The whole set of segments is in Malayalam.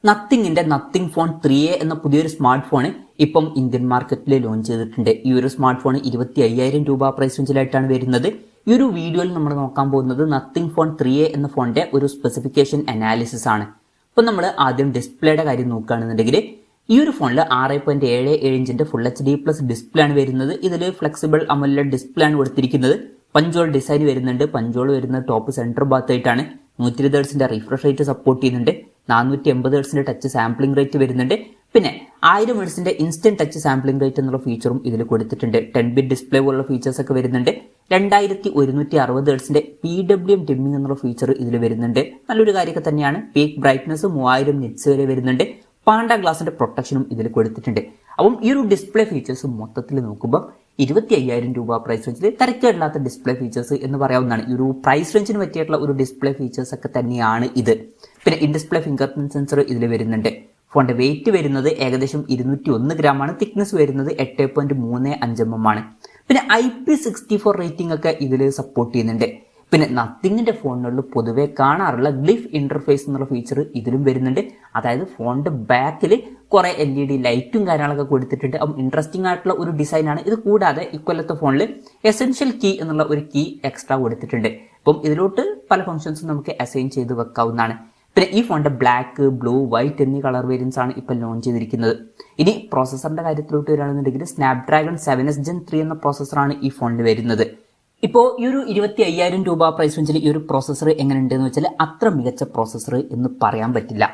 നത്തിങ്ങിന്റെ നത്തിങ് ഫോൺ 3A എന്ന പുതിയൊരു സ്മാർട്ട് ഫോൺ ഇപ്പം ഇന്ത്യൻ മാർക്കറ്റിൽ ലോഞ്ച് ചെയ്തിട്ടുണ്ട്. ഈ ഒരു സ്മാർട്ട് ഫോൺ 25,000 രൂപ പ്രൈസ് റേഞ്ചിലായിട്ടാണ് വരുന്നത്. ഈ ഒരു വീഡിയോയിൽ നമ്മൾ നോക്കാൻ പോകുന്നത് നത്തിങ് ഫോൺ 3A എന്ന ഫോണിന്റെ ഒരു സ്പെസിഫിക്കേഷൻ അനാലിസിസ് ആണ്. ഇപ്പം നമ്മൾ ആദ്യം ഡിസ്പ്ലേയുടെ കാര്യം നോക്കുകയാണെന്നുണ്ടെങ്കിൽ ഈ ഒരു ഫോണിൽ 6.77 ഇഞ്ചിന്റെ ഫുൾ HD പ്ലസ് ഡിസ്പ്ലേ ആണ് വരുന്നത്. ഇതിൽ ഫ്ലെക്സിബിൾ അമോലെഡ് ഡിസ്പ്ലേ ആണ് കൊടുത്തിരിക്കുന്നത്. പഞ്ചോൾ ഡിസൈൻ വരുന്നുണ്ട്. പഞ്ചോൾ വരുന്നത് ടോപ്പ് സെന്റർ ഭാഗത്തായിട്ടാണ്. 120 ഹെർട്സിന്റെ റിഫ്രഷ് റേറ്റ് സപ്പോർട്ട് ചെയ്യുന്നുണ്ട്. 480 ഹെർട്സിന്റെ ടച്ച് സാമ്പിളിംഗ് റേറ്റ് വരുന്നുണ്ട്. പിന്നെ 1000 ഹെർട്സിന്റെ ഇൻസ്റ്റന്റ് ടച്ച് സാമ്പിളിംഗ് റേറ്റ് എന്നുള്ള ഫീച്ചറും ഇതിൽ കൊടുത്തിട്ടുണ്ട്. 10 ബിറ്റ് ഡിസ്പ്ലേ പോലുള്ള ഫീച്ചേഴ്സ് ഒക്കെ വരുന്നുണ്ട്. 2160 ഹെർട്സിന്റെ PWM ഡിമ്മിംഗ് എന്നുള്ള ഫീച്ചർ ഇതിൽ വരുന്നുണ്ട്. നല്ലൊരു കാര്യമൊക്കെ തന്നെയാണ്. പീക്ക് ബ്രൈറ്റ്നസ് 3000 നിറ്റ്സ് വരെ വരുന്നുണ്ട്. പാണ്ട ഗ്ലാസിന്റെ പ്രൊട്ടക്ഷനും ഇതിൽ കൊടുത്തിട്ടുണ്ട്. അപ്പം ഈ ഒരു ഡിസ്പ്ലേ ഫീച്ചേഴ്സ് മൊത്തത്തിൽ നോക്കുമ്പോൾ 25,000 രൂപ പ്രൈസ് റേഞ്ചിൽ തരക്കേടില്ലാത്ത ഡിസ്പ്ലേ ഫീച്ചേഴ്സ് എന്ന് പറയാവുന്നതാണ്. ഈ ഒരു പ്രൈസ് റേഞ്ചിന് പറ്റിയിട്ടുള്ള ഒരു ഡിസ്പ്ലേ ഫീച്ചേഴ്സ് ഒക്കെ തന്നെയാണ് ഇത്. പിന്നെ in display finger print sensor ഇതിൽ വരുന്നുണ്ട്. ഫോണിന്റെ വെയിറ്റ് വരുന്നത് ഏകദേശം 201 ഗ്രാമാണ്. തിക്നെസ് വരുന്നത് 8.35 mm ആണ്. പിന്നെ IP64 റേറ്റിംഗ് ഒക്കെ ഇതിൽ സപ്പോർട്ട് ചെയ്യുന്നുണ്ട്. പിന്നെ നത്തിങ്ങിന്റെ ഫോണുകളിൽ പൊതുവെ കാണാറുള്ള ഗ്ലിഫ് ഇന്റർഫേസ് എന്നുള്ള ഫീച്ചർ ഇതിലും വരുന്നുണ്ട്. അതായത് ഫോണിന്റെ ബാക്കിൽ കുറെ LED ലൈറ്റും കാര്യങ്ങളൊക്കെ കൊടുത്തിട്ടുണ്ട്. അപ്പം ഇൻട്രസ്റ്റിംഗ് ആയിട്ടുള്ള ഒരു ഡിസൈനാണ് ഇത്. കൂടാതെ ഇക്കൊല്ലത്തെ ഫോണിൽ എസെൻഷ്യൽ കീ എന്നുള്ള ഒരു കീ എക്സ്ട്രാ കൊടുത്തിട്ടുണ്ട്. അപ്പം ഇതിലോട്ട് പല ഫംഗ്ഷൻസും നമുക്ക് അസൈൻ ചെയ്ത് വെക്കാവുന്നതാണ്. പിന്നെ ഈ ഫോണിന്റെ ബ്ലാക്ക്, ബ്ലൂ, വൈറ്റ് എന്നീ കളർ വേരിയൻസ് ആണ് ഇപ്പം ലോഞ്ച് ചെയ്തിരിക്കുന്നത്. ഇനി പ്രോസസറിന്റെ കാര്യത്തിലോട്ട് വരികയാണെന്നുണ്ടെങ്കിൽ സ്നാപ്ഡ്രാഗൺ 7S Gen 3 എന്ന പ്രോസസറാണ് ഈ ഫോണിൽ വരുന്നത്. ഇപ്പോൾ ഈ ഒരു 25,000 രൂപ പ്രൈസ് റേഞ്ചിൽ ഈ ഒരു പ്രോസസ്സർ എങ്ങനെയുണ്ടെന്ന് വെച്ചാൽ അത്ര മികച്ച പ്രോസസ്സർ എന്ന് പറയാൻ പറ്റില്ല.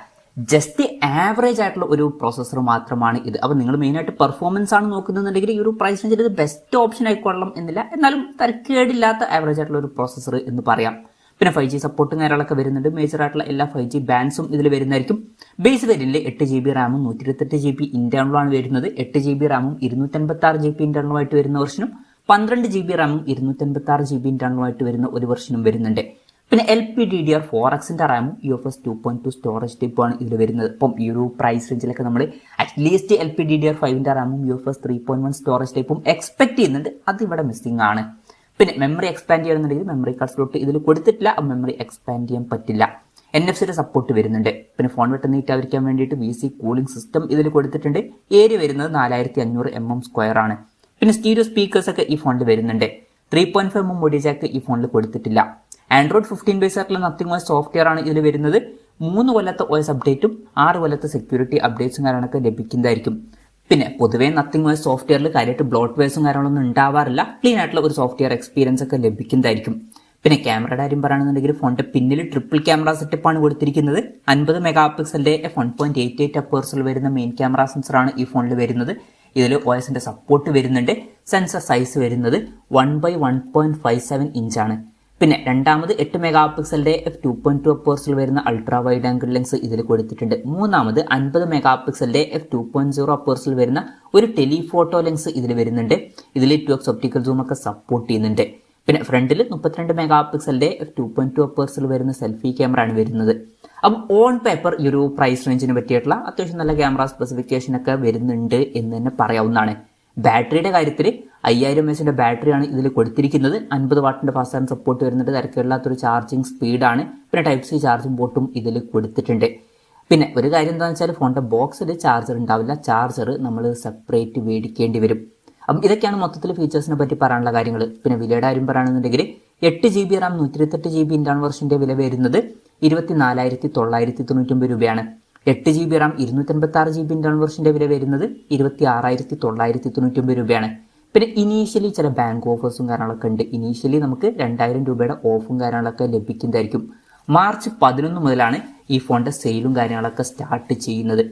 ജസ്റ്റ് ആവറേജ് ആയിട്ടുള്ള ഒരു പ്രോസസ്സർ മാത്രമാണ് ഇത്. അപ്പോൾ നിങ്ങൾ മെയിനായിട്ട് പെർഫോമൻസ് ആണ് നോക്കുന്നുണ്ടെങ്കിൽ ഈ ഒരു പ്രൈസ് റേഞ്ചിൽ ഇത് ബെസ്റ്റ് ഓപ്ഷൻ ആയിക്കൊള്ളണം എന്നില്ല. എന്നാലും തരക്കേടില്ലാത്ത ആവറേജ് ആയിട്ടുള്ള ഒരു പ്രോസസ്സർ എന്ന് പറയാം. പിന്നെ 5G സപ്പോർട്ടും കാര്യങ്ങളൊക്കെ വരുന്നുണ്ട്. മേജർ ആയിട്ടുള്ള എല്ലാ 5G ബാൻഡ്സും ഇതിൽ വരുന്നതായിരിക്കും. ബേസ് വേരിയന്റിൽ 8GB റാമും 128GB ഇന്റേണലും ആണ് വരുന്നത്. 8GB റാമും 256GB ഇന്റേണലുമായിട്ട് വരുന്ന വെർഷനും 12GB റാമും 256GB ഇന്റേണലുമായിട്ട് വരുന്ന ഒരു വെർഷനും വരുന്നുണ്ട്. പിന്നെ LPDDR4Xന്റെ റാമും UFS 2.2 സ്റ്റോറേജ് ടൈപ്പാണ് ഇതിൽ വരുന്നത്. അപ്പം ഈ ഒരു പ്രൈസ് റേഞ്ചിലൊക്കെ നമ്മൾ അറ്റ്ലീസ്റ്റ് LPDDR5ന്റെ റാമും UFS 3.1 സ്റ്റോറേജ് ടൈപ്പും എക്സ്പെക്ട് ചെയ്യുന്നുണ്ട്. അത് ഇവിടെ മിസ്സിംഗ് ആണ്. പിന്നെ മെമ്മറി എക്സ്പാൻഡ് ചെയ്യണമെന്നുണ്ടെങ്കിൽ മെമ്മറി കാർഡ് സ്ലോട്ട് ഇതിൽ കൊടുത്തിട്ടില്ല. മെമ്മറി എക്സ്പാൻഡ് ചെയ്യാൻ പറ്റില്ല. NFC-യുടെ സപ്പോർട്ട് വരുന്നുണ്ട്. പിന്നെ ഫോൺ പെട്ടെന്ന് നീറ്റായിരിക്കാൻ വേണ്ടിയിട്ട് VC കൂളിംഗ് സിസ്റ്റം ഇതിൽ കൊടുത്തിട്ടുണ്ട്. ഏരിയ വരുന്നത് 4500 mm² ആണ്. പിന്നെ സ്റ്റീരിയോ സ്പീക്കേഴ്സ് ഒക്കെ ഈ ഫോണിൽ വരുന്നുണ്ട്. 3.5 mm ഓഡിയോ ജാക്ക് ഈ ഫോണിൽ കൊടുത്തിട്ടില്ല. Android 15 ബേസ് ആയിട്ടുള്ള നത്തിങ് OS സോഫ്റ്റ്വെയർ ആണ് ഇതിൽ വരുന്നത്. 3 കൊല്ലത്തെ OS അപ്ഡേറ്റും 6 കൊല്ലത്തെ സെക്യൂരിറ്റി അപ്ഡേറ്റ്സും കാര്യങ്ങളൊക്കെ ലഭിക്കുന്നതായിരിക്കും. പിന്നെ പൊതുവേ നത്തിങ് OS സോഫ്റ്റ്വെയറിൽ കാര്യമായിട്ട് ബ്ലോട്ട് വെയർസും കാര്യങ്ങളൊന്നും ഉണ്ടാവാറില്ല. ക്ലീൻ ആയിട്ടുള്ള ഒരു സോഫ്റ്റ്വെയർ എക്സ്പീരിയൻസ് ഒക്കെ ലഭിക്കുന്നതായിരിക്കും. പിന്നെ ക്യാമറയുടെ കാര്യം പറയുകയാണെന്നുണ്ടെങ്കിൽ ഫോണിന്റെ പിന്നിൽ ട്രിപ്പിൾ ക്യാമറ സെറ്റപ്പ് ആണ് കൊടുത്തിരിക്കുന്നത്. 50 മെഗാപിക്സലിന്റെ f1.88 അപ്പേഴ്സിൽ വരുന്ന മെയിൻ ക്യാമറ സെൻസറാണ് ഈ ഫോണിൽ വരുന്നത്. ഇതിൽ OSന്റെ സപ്പോർട്ട് വരുന്നുണ്ട്. സെൻസർ സൈസ് വരുന്നത് 1/1.57 ഇഞ്ചാണ്. പിന്നെ രണ്ടാമത് 8 മെഗാപിക്സലിന്റെ f2.2 അപ്പേഴ്സിൽ വരുന്ന അൾട്രാ വൈഡ് ആംഗിൾ ലെൻസ് ഇതിൽ കൊടുത്തിട്ടുണ്ട്. മൂന്നാമത് 50 മെഗാപിക്സലിന്റെ f2.0 അപ്പേഴ്സിൽ വരുന്ന ഒരു ടെലിഫോട്ടോ ലെൻസ് ഇതിൽ വരുന്നുണ്ട്. ഇതിൽ 2x ഒപ്റ്റിക്കൽ സൂം ഒക്കെ സപ്പോർട്ട് ചെയ്യുന്നുണ്ട്. പിന്നെ ഫ്രണ്ടിൽ 32 മെഗാപിക്സലിന്റെ f2.2 അപ്പേഴ്സിൽ വരുന്ന സെൽഫി ക്യാമറ ആണ് വരുന്നത്. അപ്പം ഓൺ പേപ്പർ ഈ ഒരു പ്രൈസ് റേഞ്ചിന് പറ്റിയിട്ടുള്ള അത്യാവശ്യം നല്ല ക്യാമറ സ്പെസിഫിക്കേഷൻ ഒക്കെ വരുന്നുണ്ട് എന്ന് തന്നെ പറയാവുന്നതാണ്. ബാറ്ററിയുടെ കാര്യത്തിൽ 5000 mAhന്റെ ബാറ്ററിയാണ് ഇതിൽ കൊടുത്തിരിക്കുന്നത്. 50 വാട്ടിന്റെ ഫാസ്റ്റ് ചാർജ് സപ്പോർട്ട് വരുന്നുണ്ട്. തിരക്കില്ലാത്തൊരു ചാർജിങ് സ്പീഡാണ്. പിന്നെ Type-C ചാർജിംഗ് പോർട്ടും ഇതിൽ കൊടുത്തിട്ടുണ്ട്. പിന്നെ ഒരു കാര്യം എന്താണെന്ന് വെച്ചാൽ ഫോണിന്റെ ബോക്സിൽ ചാർജർ ഉണ്ടാവില്ല. ചാർജർ നമ്മൾ സെപ്പറേറ്റ് മേടിക്കേണ്ടി വരും. അപ്പം ഇതൊക്കെയാണ് മൊത്തത്തിൽ ഫീച്ചേഴ്സിനെ പറ്റി പറയാനുള്ള കാര്യങ്ങൾ. പിന്നെ വിലയുടെ കാര്യം പറയുകയാണെന്നുണ്ടെങ്കിൽ 8GB റാം 128GB ഇന്റേണൽ വെർഷന്റെ വില വരുന്നത് 24,999 രൂപയാണ്. 8GB റാം 256GB ഇന്റേണൽ വെർഷന്റെ വില വരുന്നത് 26,999 രൂപയാണ്. പിന്നെ ഇനീഷ്യലി ചില ബാങ്ക് ഓഫേഴ്സും കാര്യങ്ങളൊക്കെ ഉണ്ട്. ഇനീഷ്യലി നമുക്ക് 2000 രൂപയുടെ ഓഫും കാര്യങ്ങളൊക്കെ ലഭിക്കുന്നതായിരിക്കും. മാർച്ച് 11 മുതലാണ് ഈ ഫോണിന്റെ സെയിലും കാര്യങ്ങളൊക്കെ സ്റ്റാർട്ട് ചെയ്യുന്നത്.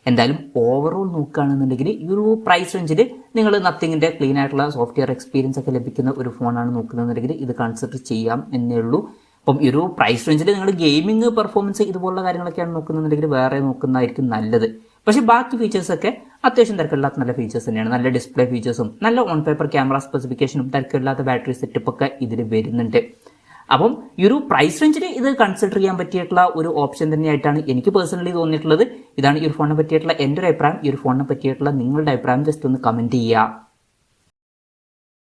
എന്തായാലും ഓവറോൾ നോക്കുകയാണെന്നുണ്ടെങ്കിൽ ഈ ഒരു പ്രൈസ് റേഞ്ചിൽ നിങ്ങൾ നത്തിങ്ങിന്റെ ക്ലീൻ ആയിട്ടുള്ള സോഫ്റ്റ്വെയർ എക്സ്പീരിയൻസ് ഒക്കെ ലഭിക്കുന്ന ഒരു ഫോണാണ് നോക്കുന്നതെന്നുണ്ടെങ്കിൽ ഇത് കൺസിഡർ ചെയ്യാം എന്നേ ഉള്ളൂ. അപ്പം ഈ ഒരു പ്രൈസ് റേഞ്ചിൽ നിങ്ങൾ ഗെയിമിംഗ് പെർഫോമൻസ് ഇതുപോലുള്ള കാര്യങ്ങളൊക്കെയാണ് നോക്കുന്നുണ്ടെങ്കിൽ വേറെ നോക്കുന്നതായിരിക്കും നല്ലത്. പക്ഷേ ബാക്കി ഫീച്ചേഴ്സൊക്കെ അത്യാവശ്യം തിരക്കില്ലാത്ത നല്ല ഫീച്ചേഴ്സ് തന്നെയാണ്. നല്ല ഡിസ്പ്ലേ ഫീച്ചേഴ്സും നല്ല ഓൺ പേപ്പർ ക്യാമറ സ്പെസിഫിക്കേഷനും തിരക്കില്ലാത്ത ബാറ്ററി സെറ്റപ്പ് ഒക്കെ ഇതിൽ വരുന്നുണ്ട്. അപ്പം ഈ ഒരു പ്രൈസ് റേഞ്ചിൽ ഇത് കൺസിഡർ ചെയ്യാൻ പറ്റിയിട്ടുള്ള ഒരു ഓപ്ഷൻ തന്നെയായിട്ടാണ് എനിക്ക് പേഴ്സണലി തോന്നിയിട്ടുള്ളത്. ഇതാണ് ഈ ഒരു ഫോണിനെ പറ്റിയിട്ടുള്ള എൻ്റെ ഒരു അഭിപ്രായം. ഈ ഒരു ഫോണിനെ പറ്റിയിട്ടുള്ള നിങ്ങളുടെ അഭിപ്രായം ജസ്റ്റ് ഒന്ന് കമന്റ് ചെയ്യുക.